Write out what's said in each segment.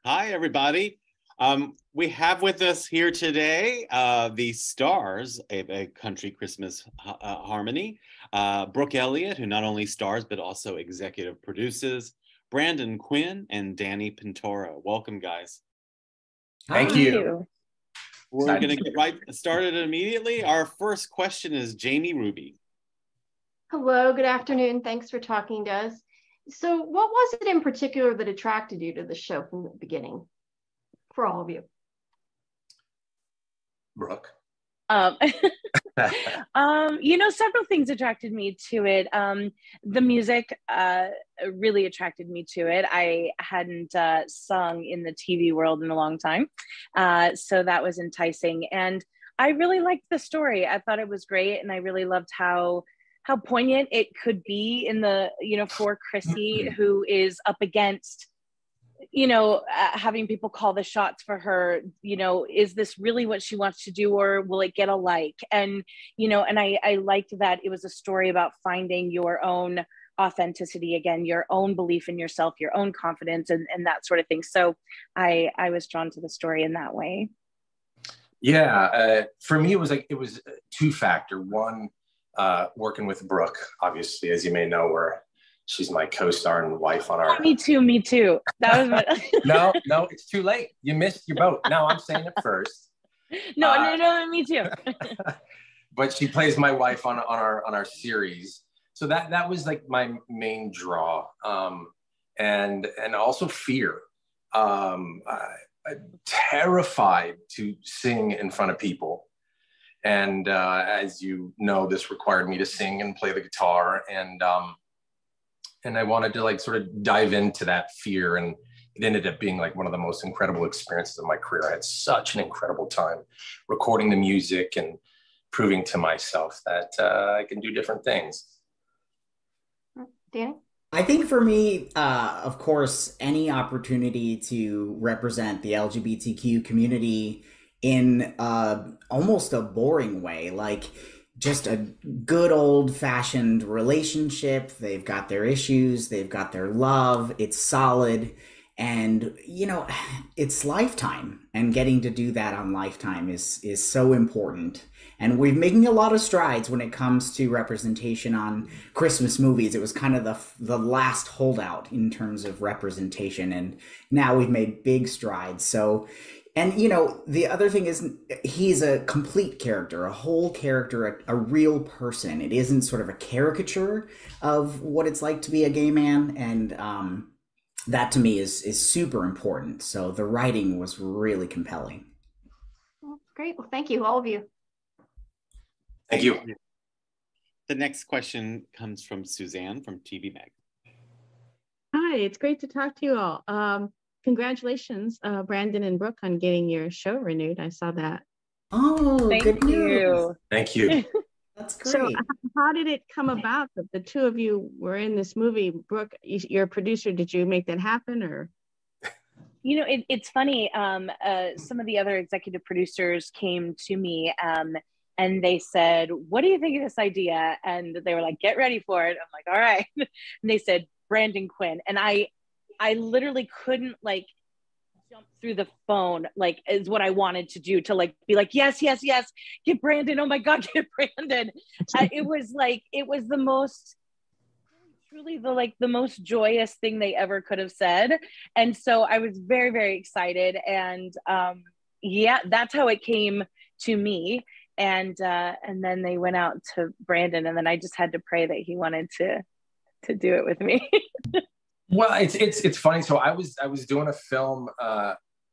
Hi, everybody. We have with us here today the stars of A Country Christmas Harmony, Brooke Elliott, who not only stars but also executive produces, Brandon Quinn, and Danny Pintauro. Welcome, guys. Thank you. We're going to get right started immediately. Our first question is Jamie Ruby. Hello, good afternoon. Thanks for talking to us. So what was it in particular that attracted you to the show from the beginning, for all of you? Brooke? Several things attracted me to it. The music really attracted me to it. I hadn't sung in the TV world in a long time, so that was enticing. And I really liked the story. I thought it was great, and I really loved how poignant it could be in the, for Chrissy, who is up against, having people call the shots for her. Is this really what she wants to do, or will it get a like? And, and I liked that it was a story about finding your own authenticity again, your own belief in yourself, your own confidence, and that sort of thing. So I was drawn to the story in that way. Yeah, for me, it was two-factor. One, working with Brooke, obviously, as you may know, where she's my co-star and wife on our... Me too. That was my... No, it's too late. You missed your boat. No, I'm saying it first. No, me too. But she plays my wife on our series. So that was like my main draw. And also fear. I'm terrified to sing in front of people. And as you know, this required me to sing and play the guitar, and I wanted to sort of dive into that fear, and it ended up being one of the most incredible experiences of my career. I had such an incredible time recording the music and proving to myself that I can do different things. Danny? I think for me, of course, any opportunity to represent the LGBTQ community in almost a boring way, just a good old-fashioned relationship. They've got their issues, they've got their love, it's solid, and it's Lifetime, and getting to do that on Lifetime is so important. And we're making a lot of strides when it comes to representation on Christmas movies. It was kind of the last holdout in terms of representation, and now we've made big strides. So, and the other thing is, he's a complete character, a whole character, a real person. It isn't sort of a caricature of what it's like to be a gay man, and that to me is super important. So the writing was really compelling. Well, great. Well, thank you, all of you. Thank you. The next question comes from Suzanne from TV Mag. Hi, it's great to talk to you all. Congratulations, Brandon and Brooke, on getting your show renewed. I saw that. Oh, Thank you. Thank you. That's great. So how did it come about that the two of you were in this movie? Brooke, you're a producer. Did you make that happen, or? It's funny. Some of the other executive producers came to me and they said, "What do you think of this idea?" And they were like, "Get ready for it." I'm like, "All right." And they said, "Brandon Quinn." And I literally couldn't jump through the phone, is what I wanted to do, to be like, yes, get Brandon. Oh my God, get Brandon. It was the most, truly the most joyous thing they ever could have said. And so I was very, very excited. And that's how it came to me. And then they went out to Brandon, and then I just had to pray that he wanted to do it with me. Well, it's funny. So I was doing a film,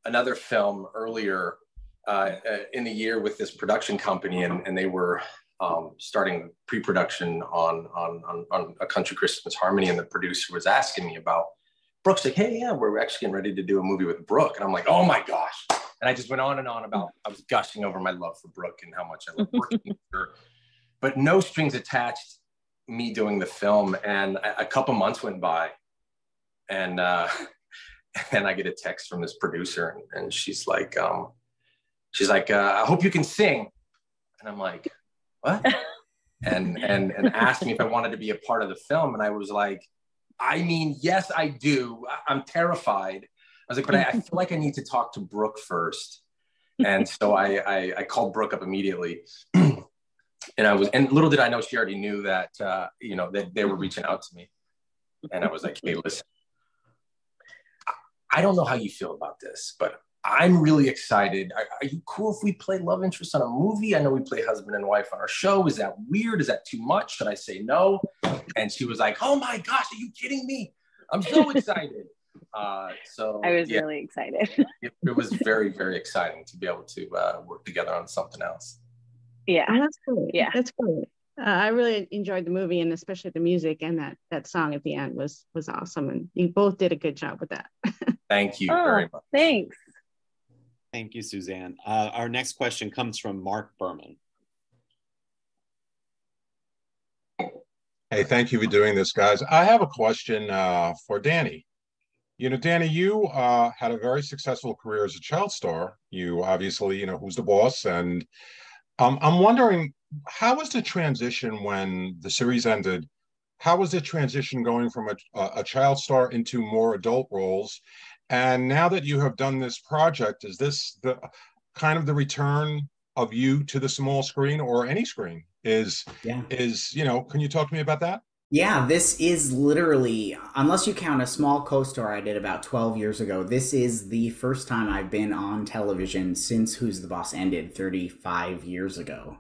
another film earlier in the year with this production company, and they were starting pre-production on A Country Christmas Harmony, and the producer was asking me about Brooke's like, "Hey, yeah, we're actually getting ready to do a movie with Brooke," and I'm like, "Oh my gosh!" And I just went on and on about, I was gushing over my love for Brooke and how much I love working with her, but no strings attached. Me doing the film, and a couple months went by. And I get a text from this producer, and she's like, "I hope you can sing." And I'm like, "What?" and asked me if I wanted to be a part of the film, and I was like, "I mean, yes, I do. I'm terrified, was like, but I feel like I need to talk to Brooke first. And so I called Brooke up immediately. And little did I know she already knew that, that they were reaching out to me. And I was like, hey, listen, I don't know how you feel about this, but I'm really excited. Are you cool if we play love interest on a movie? I know we play husband and wife on our show. Is that weird? Is that too much? Should I say no? And she was like, oh my gosh, are you kidding me? I'm so excited. So I was really excited. it was very, very exciting to be able to work together on something else. Yeah. Oh, that's great. Yeah. That's great. I really enjoyed the movie, and especially the music, and that song at the end was awesome. And you both did a good job with that. Thank you very much. Thanks. Thank you, Suzanne. Our next question comes from Mark Berman. Hey, thank you for doing this, guys. I have a question for Danny. Danny, you had a very successful career as a child star. You obviously, Who's the Boss? And I'm wondering, how was the transition when the series ended? How was the transition going from a child star into more adult roles? And now that you have done this project, is this the kind of the return of you to the small screen or any screen? Can you talk to me about that? Yeah, this is literally, unless you count a small co-star I did about 12 years ago, this is the first time I've been on television since Who's the Boss ended 35 years ago.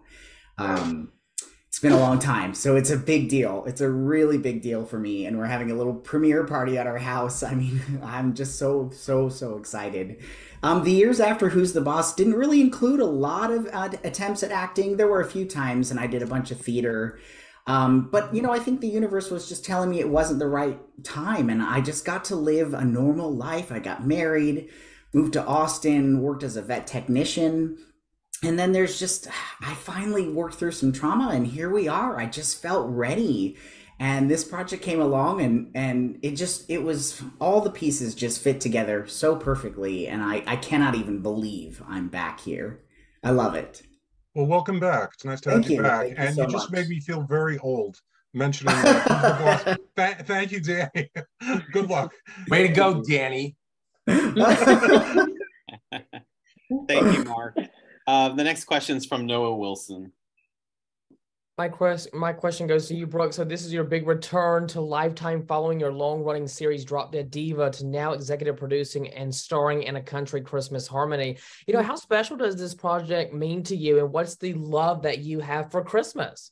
It's been a long time, so it's a big deal. It's a really big deal for me, and we're having a little premiere party at our house. I mean, I'm just so excited. The years after Who's the Boss didn't really include a lot of attempts at acting. There were a few times, and I did a bunch of theater. But, I think the universe was just telling me it wasn't the right time, and I just got to live a normal life. I got married, moved to Austin, worked as a vet technician, and then I finally worked through some trauma, and here we are. I just felt ready, and this project came along, and it was, all the pieces just fit together so perfectly, and I cannot even believe I'm back here. I love it. Well, welcome back. It's nice to have you back. And you just made me feel very old mentioning that. Thank you, Danny. Good luck. Way to go, Danny. Thank you, Mark. The next question is from Noah Wilson. My question goes to you, Brooke. So this is your big return to Lifetime following your long-running series Drop Dead Diva to now executive producing and starring in A Country Christmas Harmony. How special does this project mean to you, and what's the love that you have for Christmas?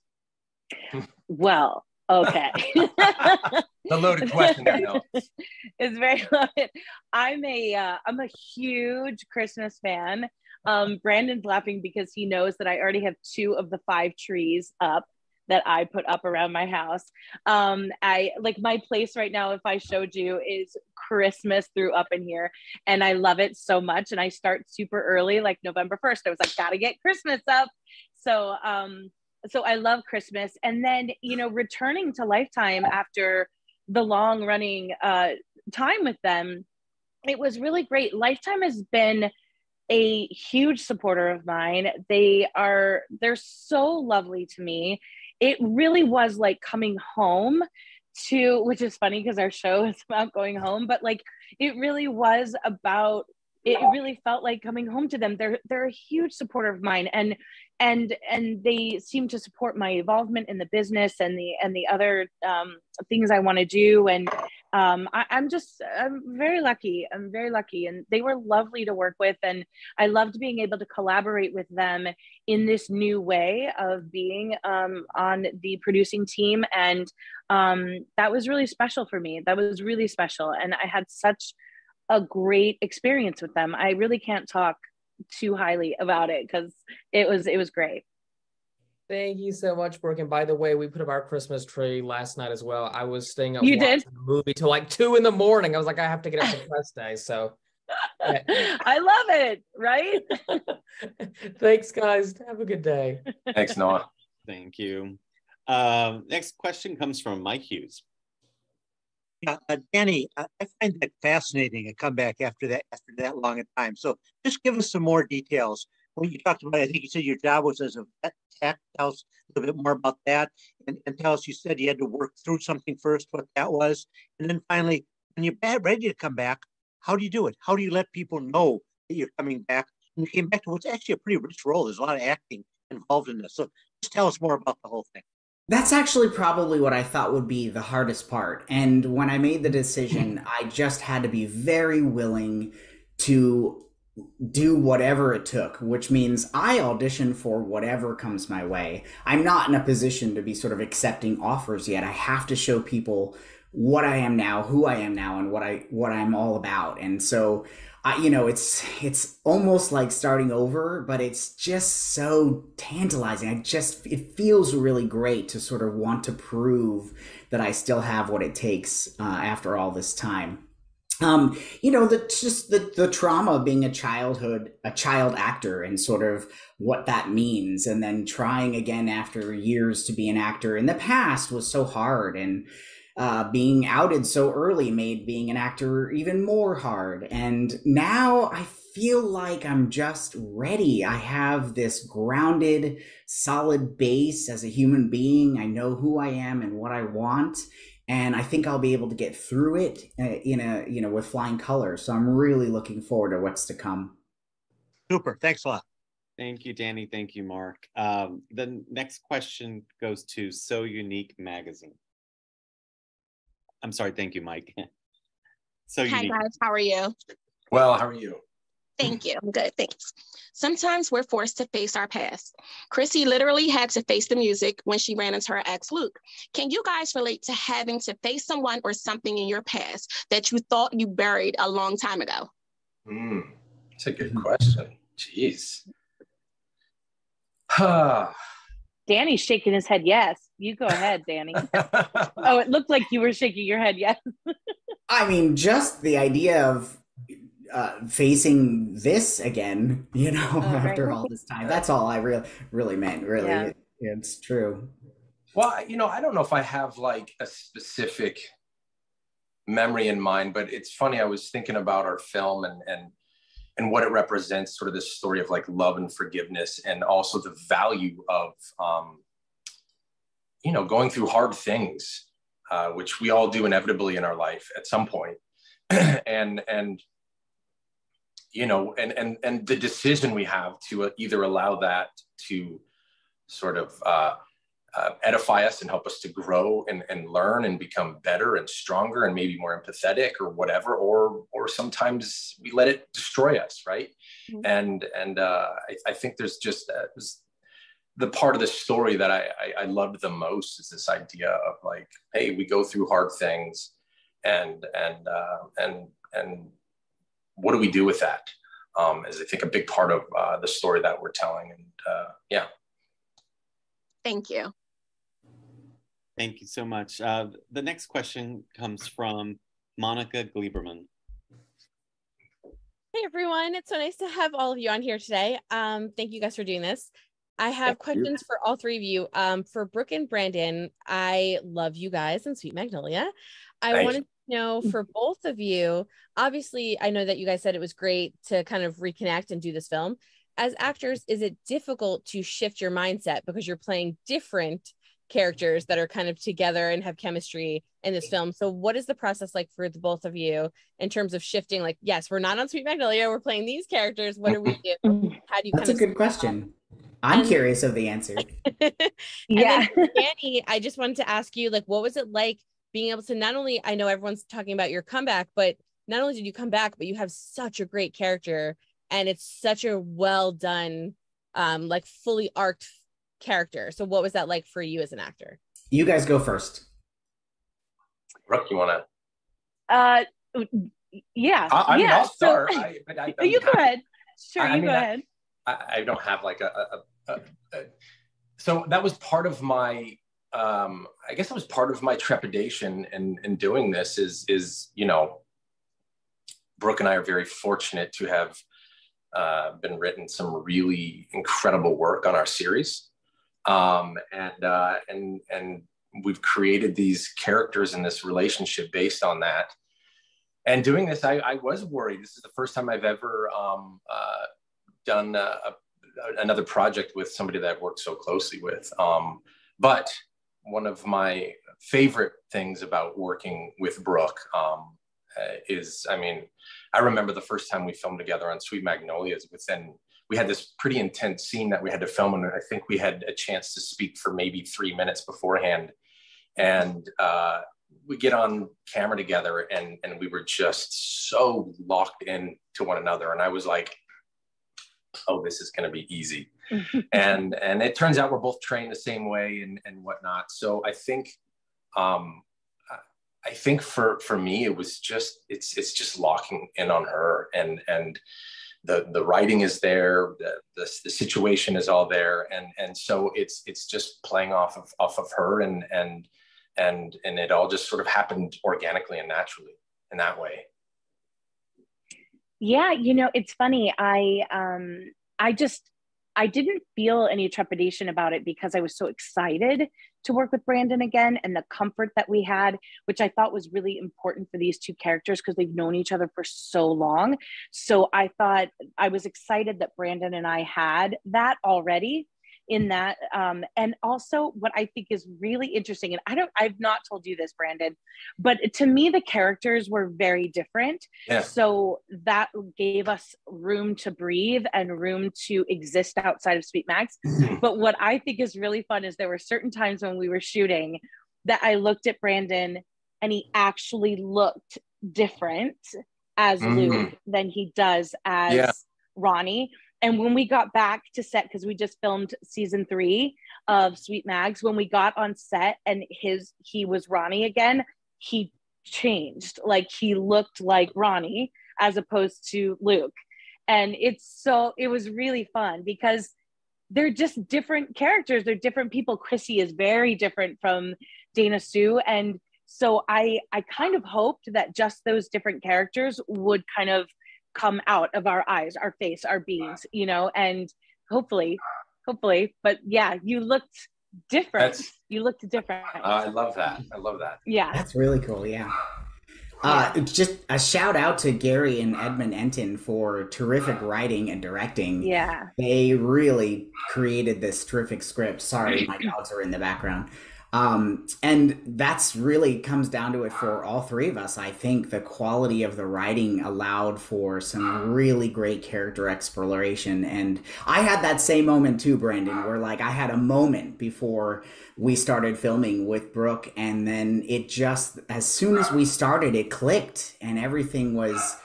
Well, okay. The loaded question, I know. It's very loaded. I'm a huge Christmas fan. Brandon's laughing because he knows that I already have 2 of the 5 trees up that I put up around my house. I like my place right now, if I showed you, is Christmas through up in here, and I love it so much. And I start super early, like November 1st. I was like, gotta get Christmas up. So I love Christmas. And then, returning to Lifetime after the long running time with them, it was really great. Lifetime has been a huge supporter of mine. They're so lovely to me. It really was like coming home to, which is funny because our show is about going home, but like it really was about, it really felt like coming home to them. They're a huge supporter of mine, and they seem to support my involvement in the business and the other things I want to do. And I'm very lucky. I'm very lucky, and they were lovely to work with, and I loved being able to collaborate with them in this new way of being on the producing team. And that was really special for me. That was really special, and I had such a great experience with them. I really can't talk too highly about it because it was great. Thank you so much, Brooke. And by the way, we put up our Christmas tree last night as well. I was staying up You watching did? the movie till like 2 a.m. I was like, I have to get up for press day. So I love it, right? Thanks, guys. Have a good day. Thanks, Noah. Thank you. Next question comes from Mike Hughes. Yeah, Danny, I find that fascinating, a comeback after that long a time. So just give us some more details. When you talked about, I think you said your job was as a vet tech. Tell us a little bit more about that. And tell us, you said you had to work through something first, what that was. And then finally, when you're ready to come back, How do you do it? How do you let people know that you're coming back? And you came back to what's actually a pretty rich role. There's a lot of acting involved in this. So just tell us more about the whole thing. That's actually probably what I thought would be the hardest part. And when I made the decision, I just had to be very willing to do whatever it took, which means I audition for whatever comes my way. I'm not in a position to be sort of accepting offers yet. I have to show people what I am now, who I am now, and what I'm all about. And so it's almost like starting over, but it's just so tantalizing. It feels really great to sort of want to prove that I still have what it takes after all this time. The trauma of being a child actor and sort of what that means, and then trying again after years to be an actor in the past was so hard, and being outed so early made being an actor even more hard. And now I feel like I'm just ready. I have this grounded, solid base as a human being. I know who I am and what I want. And I think I'll be able to get through it with flying colors. So I'm really looking forward to what's to come. Super. Thanks a lot. Thank you, Danny. Thank you, Mark. The next question goes to So Unique Magazine. I'm sorry. Thank you, Mike. So Hi, unique. guys. How are you? Well, how are you? Thank you. I'm good. Thanks. Sometimes we're forced to face our past. Chrissy literally had to face the music when she ran into her ex, Luke. Can you guys relate to having to face someone or something in your past that you thought you buried a long time ago? That's a good question. Jeez. Danny's shaking his head yes. You go ahead, Danny. Oh, it looked like you were shaking your head yes. I mean, just the idea of facing this again, after all this time. That's all I really meant, really. Yeah. It's true. Well, I don't know if I have like a specific memory in mind, but it's funny. I was thinking about our film and what it represents, sort of this story of like love and forgiveness, and also the value of, going through hard things, which we all do inevitably in our life at some point. and the decision we have to either allow that to sort of edify us and help us to grow and learn and become better and stronger and maybe more empathetic or whatever, or sometimes we let it destroy us, right? Mm-hmm. And I think there's just the part of the story that I loved the most is this idea of like, hey, we go through hard things, and what do we do with that? Is I think a big part of the story that we're telling. And yeah. Thank you. Thank you so much. The next question comes from Monica Gleiberman. Hey everyone, it's so nice to have all of you on here today. Thank you guys for doing this. I have questions for all three of you. For Brooke and Brandon, I love you guys and Sweet Magnolia. I wanted to know for both of you, obviously I know that you guys said it was great to kind of reconnect and do this film. As actors, is it difficult to shift your mindset because you're playing different characters that are kind of together and have chemistry in this film? So what is the process like for the both of you in terms of shifting? Like, yes, we're not on Sweet Magnolia, we're playing these characters. What do we do? How do you That's a good question. I'm curious of the answer. Yeah. Danny, I just wanted to ask you, like, what was it like being able to not only, I know everyone's talking about your comeback, but not only did you come back, but you have such a great character and it's such a well done, like fully arced character. So what was that like for you as an actor? You guys go first. Brooke, you want to? Yeah. I mean, I'll start. So, you go ahead. Sure, you go ahead. I don't have like so that was part of my, I guess it was part of my trepidation in doing this is, Brooke and I are very fortunate to have been written some really incredible work on our series. And we've created these characters in this relationship based on that. And doing this, I was worried. This is the first time I've ever done another project with somebody that I've worked so closely with. But one of my favorite things about working with Brooke, is, I mean, I remember the first time we filmed together on Sweet Magnolias. We had this pretty intense scene that we had to film, and I think we had a chance to speak for maybe 3 minutes beforehand. And we get on camera together, and we were just so locked in to one another. And I was like, oh, this is going to be easy. and it turns out we're both trained the same way and whatnot. So I think for me, it was just, it's just locking in on her, and the writing is there, the situation is all there. And so it's just playing off of her, and it all just sort of happened organically and naturally in that way. Yeah, it's funny. I didn't feel any trepidation about it because I was so excited to work with Brandon again, and the comfort that we had, which I thought was really important for these two characters because they've known each other for so long. So I thought I was excited that Brandon and I had that already in that. And also what I think is really interesting, and I've not told you this, Brandon, but to me, the characters were very different. Yeah. So that gave us room to breathe and room to exist outside of Sweet Max. But what I think is really fun is there were certain times when we were shooting that I looked at Brandon and he actually looked different as Luke than he does as Ronnie. And when we got back to set, because we just filmed season 3 of Sweet Mags, when we got on set and he was Ronnie again, he changed. Like, he looked like Ronnie as opposed to Luke. And it was really fun because they're just different characters. They're different people. Chrissy is very different from Dana Sue. And so I kind of hoped that just those different characters would kind of come out of our eyes, our face, our beings, and hopefully, but yeah, you looked different. You looked different. I love that. Yeah. That's really cool. Yeah. Just a shout out to Gary and Edmund Enton for terrific writing and directing. Yeah. They really created this terrific script. Sorry, my dogs are in the background. And that's really comes down to it for all three of us. I think the quality of the writing allowed for some really great character exploration. And I had that same moment too, Brandon, where like I had a moment before we started filming with Brooke, and then it just, as soon as we started, it clicked and everything was,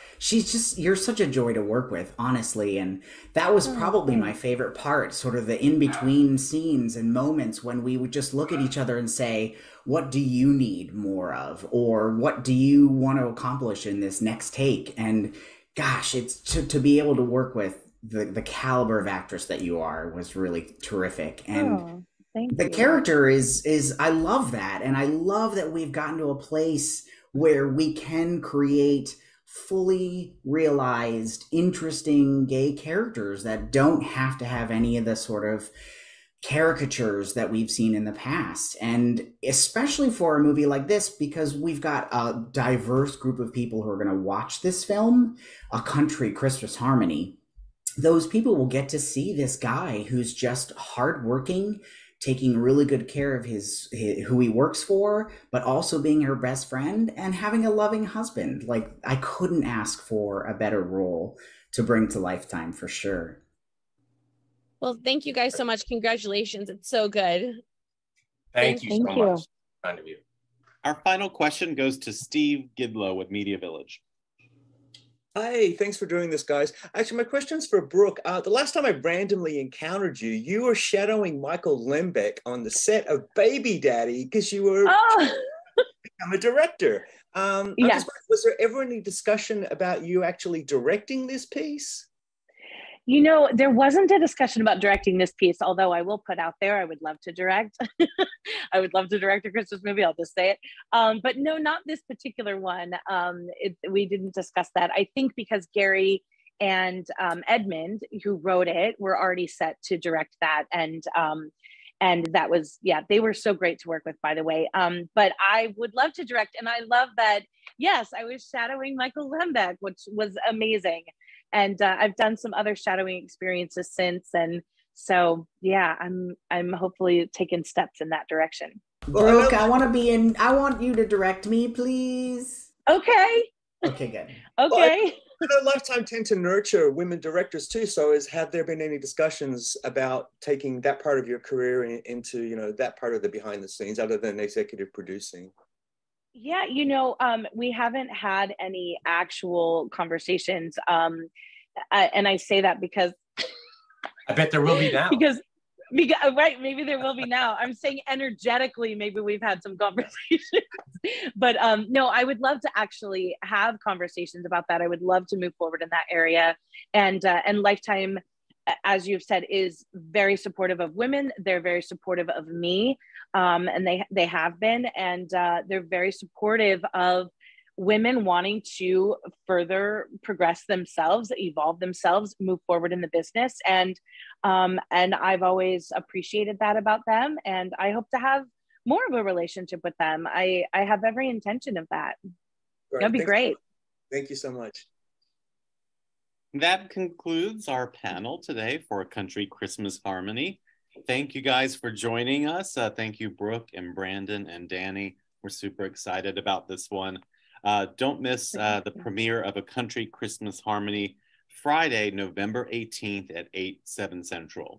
you're such a joy to work with, honestly. And that was probably my favorite part, sort of the in-between scenes and moments when we would just look at each other and say, what do you need more of? Or what do you want to accomplish in this next take? And gosh, it's to be able to work with the caliber of actress that you are was really terrific. And the character is, I love that. And I love that we've gotten to a place where we can create fully realized, interesting gay characters that don't have to have any of the sort of caricatures that we've seen in the past. And especially for a movie like this, because we've got a diverse group of people who are going to watch this film, A Country Christmas Harmony, those people will get to see this guy who's just hardworking, taking really good care of his who he works for, but also being her best friend and having a loving husband. Like, I couldn't ask for a better role to bring to Lifetime, for sure. Well, thank you guys so much. Congratulations. It's so good. Thank you so much. Kind of you. Our final question goes to Steve Gidlow with Media Village. Hi, thanks for doing this, guys. Actually, my question's for Brooke. The last time I randomly encountered you, you were shadowing Michael Lembeck on the set of Baby Daddy because you were become a director. Was there ever any discussion about you actually directing this piece? There wasn't a discussion about directing this piece, although I will put out there, I would love to direct. I would love to direct a Christmas movie, I'll just say it. But no, not this particular one. We didn't discuss that. I think because Gary and Edmund, who wrote it, were already set to direct that. And that was, they were so great to work with, by the way. But I would love to direct. And I love that, yes, I was shadowing Michael Lembeck, which was amazing. And I've done some other shadowing experiences since. And so, I'm hopefully taking steps in that direction. Brooke, I want you to direct me, please. Okay. Okay, good. Okay. Well, Lifetime tend to nurture women directors too. So have there been any discussions about taking that part of your career into, you know, that part of the behind the scenes other than executive producing? Yeah, we haven't had any actual conversations. And I say that because I bet there will be now. because right, maybe there will be now. I'm saying energetically, maybe we've had some conversations. But no, I would love to actually have conversations about that. I would love to move forward in that area. And Lifetime, as you've said, is very supportive of women. They're very supportive of me, and they have been, and they're very supportive of women wanting to further progress themselves, evolve themselves, move forward in the business. And I've always appreciated that about them. And I hope to have more of a relationship with them. I have every intention of that. Right. That'd be great. Thank you so much. That concludes our panel today for A Country Christmas Harmony. Thank you guys for joining us. Thank you, Brooke and Brandon and Danny. We're super excited about this one. Don't miss the premiere of A Country Christmas Harmony, Friday, November 18th at 8, 7 Central.